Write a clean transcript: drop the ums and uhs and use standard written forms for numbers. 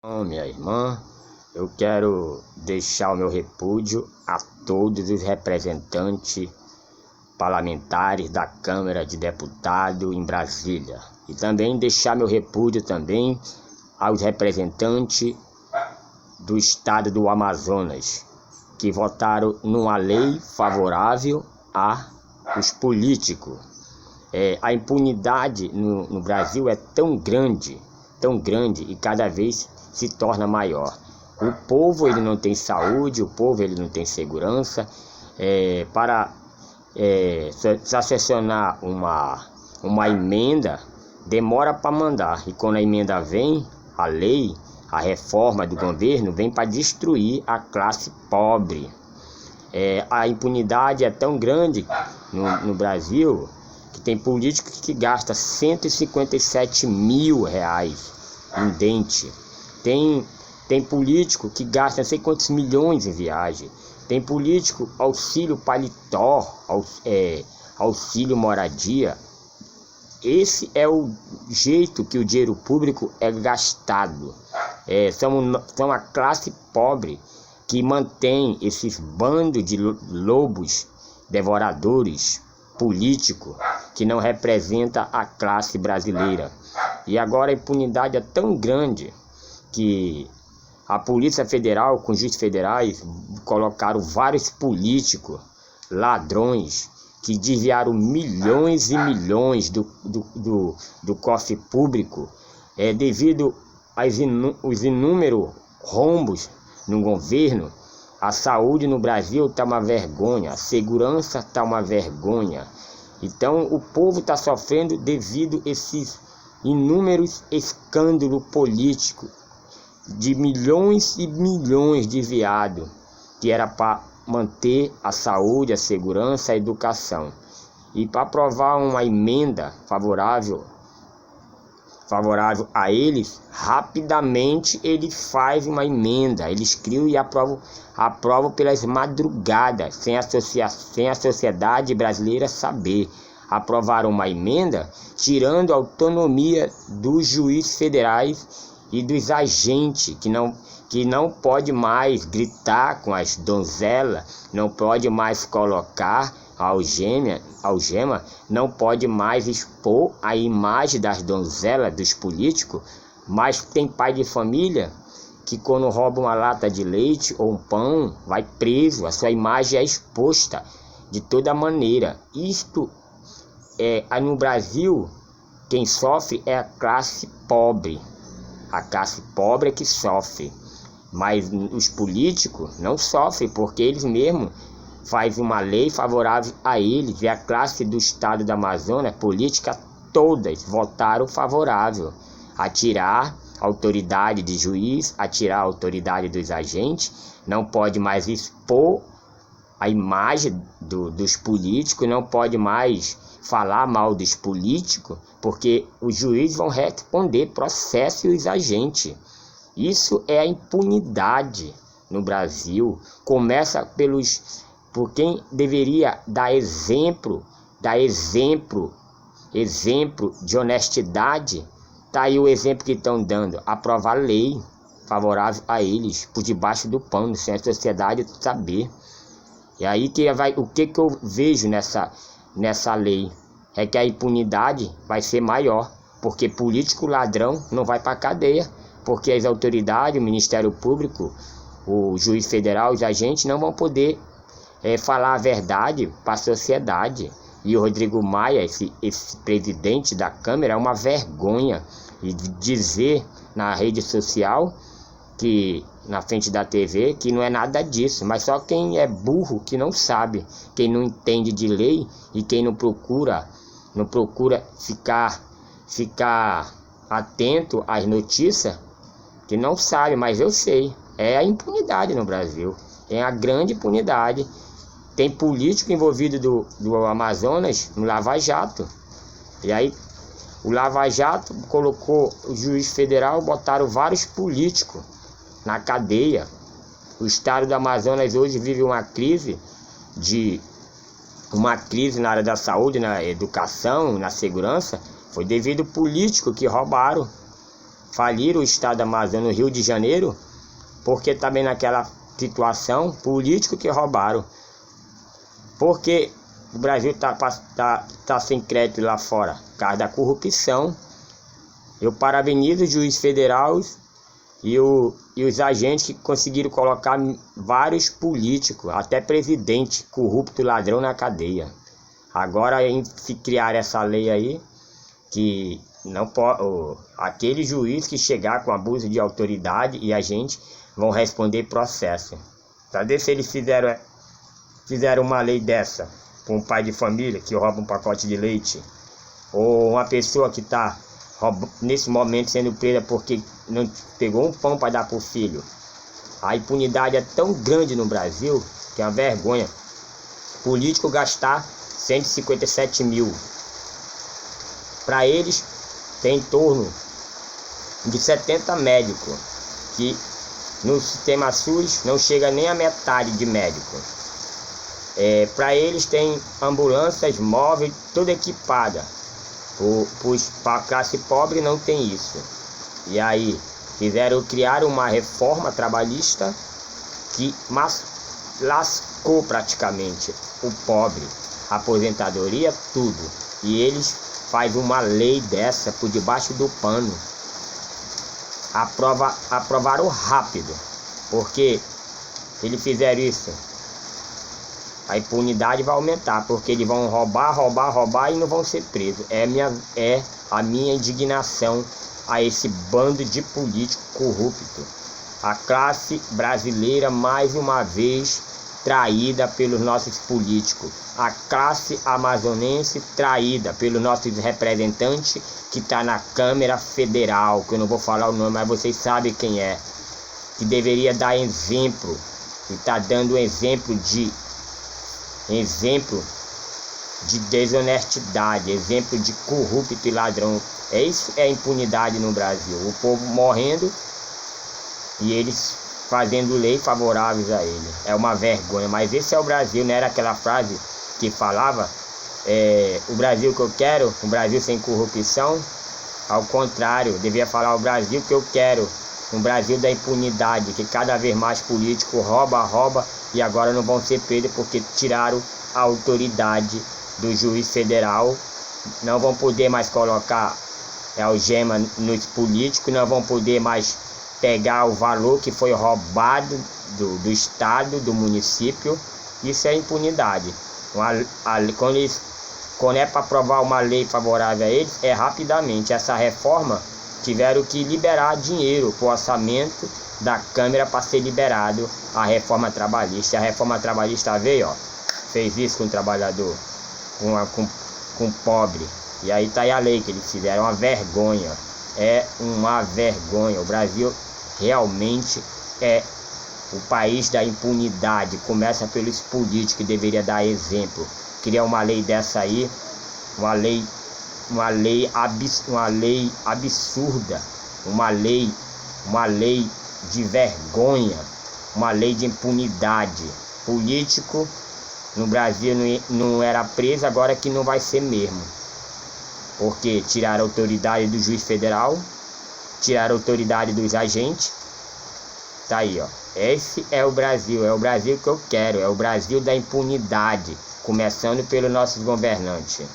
Minha irmã, eu quero deixar o meu repúdio a todos os representantes parlamentares da Câmara de Deputados em Brasília. E também deixar meu repúdio também aos representantes do estado do Amazonas, que votaram numa lei favorável aos políticos. A impunidade no Brasil é tão grande e cada vez se torna maior. O povo ele não tem saúde, o povo ele não tem segurança. Para sancionar uma emenda, demora para mandar. E quando a emenda vem, a lei, a reforma do governo vem para destruir a classe pobre. A impunidade é tão grande no Brasil que tem político que gasta R$157 mil em dente. Tem político que gasta não sei quantos milhões em viagem. Tem político auxílio paletó, auxílio moradia. Esse é o jeito que o dinheiro público é gastado. São a classe pobre que mantém esses bandos de lobos devoradores políticos que não representa a classe brasileira. E agora a impunidade é tão grande que a Polícia Federal, com juízes federais, colocaram vários políticos, ladrões, que desviaram milhões e milhões do cofre público, devido aos inúmeros rombos no governo. A saúde no Brasil está uma vergonha, a segurança está uma vergonha. Então o povo está sofrendo devido a esses inúmeros escândalos políticos de milhões e milhões desviados, que era para manter a saúde, a segurança, a educação. E para aprovar uma emenda favorável a eles, rapidamente eles fazem uma emenda, eles criam e aprovam pelas madrugadas, sem a sociedade brasileira saber. Aprovaram uma emenda tirando a autonomia dos juízes federais e dos agentes, que não pode mais gritar com as donzelas, não pode mais colocar a algema, não pode mais expor a imagem das donzelas dos políticos. Mas tem pai de família que quando rouba uma lata de leite ou um pão, vai preso, a sua imagem é exposta de toda maneira. Isto no Brasil, quem sofre é a classe pobre. A classe pobre é que sofre, mas os políticos não sofrem, porque eles mesmos fazem uma lei favorável a eles. E a classe do estado do Amazonas, política, todas votaram favorável a tirar a autoridade de juiz, a tirar a autoridade dos agentes. Não pode mais expor a imagem dos políticos, não pode mais falar mal dos políticos, porque os juízes vão responder processo e os agentes. Isso é a impunidade no Brasil. Começa por quem deveria dar exemplo de honestidade. Tá aí o exemplo que estão dando: aprovar lei favorável a eles por debaixo do pano, sem a sociedade saber. E aí o que eu vejo nessa lei é que a impunidade vai ser maior, porque político ladrão não vai para a cadeia, porque as autoridades, o Ministério Público, o juiz federal, os agentes não vão poder falar a verdade para a sociedade. E o Rodrigo Maia, esse presidente da Câmara, é uma vergonha. E dizer na rede social, que na frente da TV, que não é nada disso, mas só quem é burro que não sabe, quem não entende de lei e quem não procura ficar atento às notícias, que não sabe. Mas eu sei, é a impunidade no Brasil, é a grande impunidade. Tem político envolvido do Amazonas no Lava Jato, e aí o Lava Jato colocou o juiz federal, botaram vários políticos na cadeia. O estado do Amazonas hoje vive uma crise na área da saúde, na educação, na segurança. Foi devido a políticos que roubaram faliram o estado do Amazonas, no Rio de Janeiro, porque também naquela situação, político que roubaram. Porque o Brasil tá sem crédito lá fora, por causa da corrupção. Eu parabenizo os juízes federais e os agentes que conseguiram colocar vários políticos, até presidente corrupto, ladrão na cadeia. Agora, se criar essa lei aí, que não pode, aquele juiz que chegar com abuso de autoridade e a gente vão responder processo. Pra ver se eles fizeram uma lei dessa com um pai de família que rouba um pacote de leite, ou uma pessoa que está nesse momento sendo presa porque não pegou um pão para dar para o filho. A impunidade é tão grande no Brasil que é uma vergonha. Político gastar 157 mil. Para eles tem em torno de 70 médicos, que no sistema SUS não chega nem a metade de médico. Para eles tem ambulâncias móveis, toda equipada. Para a classe pobre não tem isso. E aí criaram uma reforma trabalhista que lascou praticamente o pobre, a aposentadoria, tudo. E eles fazem uma lei dessa por debaixo do pano. Aprovaram rápido, porque eles fizeram isso. A impunidade vai aumentar, porque eles vão roubar e não vão ser presos. É a minha indignação a esse bando de político corrupto. A classe brasileira, mais uma vez, traída pelos nossos políticos. A classe amazonense traída pelos nossos representantes que está na Câmara Federal, que eu não vou falar o nome, mas vocês sabem quem é. Que deveria dar exemplo, e está dando exemplo de desonestidade, exemplo de corrupto e ladrão. Isso é impunidade no Brasil. O povo morrendo e eles fazendo leis favoráveis a ele. É uma vergonha, mas esse é o Brasil. Não era aquela frase que falava o Brasil que eu quero, um Brasil sem corrupção? Ao contrário, devia falar o Brasil que eu quero, um Brasil da impunidade, que cada vez mais político rouba e agora não vão ser presos porque tiraram a autoridade do juiz federal. Não vão poder mais colocar algema nos políticos, não vão poder mais pegar o valor que foi roubado do estado, do município. Isso é impunidade. Quando é para aprovar uma lei favorável a eles, é rapidamente. Essa reforma tiveram que liberar dinheiro para o orçamento da Câmara para ser liberado a reforma trabalhista. A reforma trabalhista veio, fez isso com o trabalhador, com o pobre. E aí está aí a lei que eles fizeram. Uma vergonha. É uma vergonha. O Brasil realmente é o país da impunidade. Começa pelos políticos, que deveria dar exemplo. Criar uma lei dessa aí, uma lei absurda, uma lei de vergonha, uma lei de impunidade. Político no Brasil não era preso, agora que não vai ser mesmo. Porque tiraram a autoridade do juiz federal, tiraram a autoridade dos agentes. Tá aí, Esse é o Brasil que eu quero, é o Brasil da impunidade, começando pelos nossos governantes.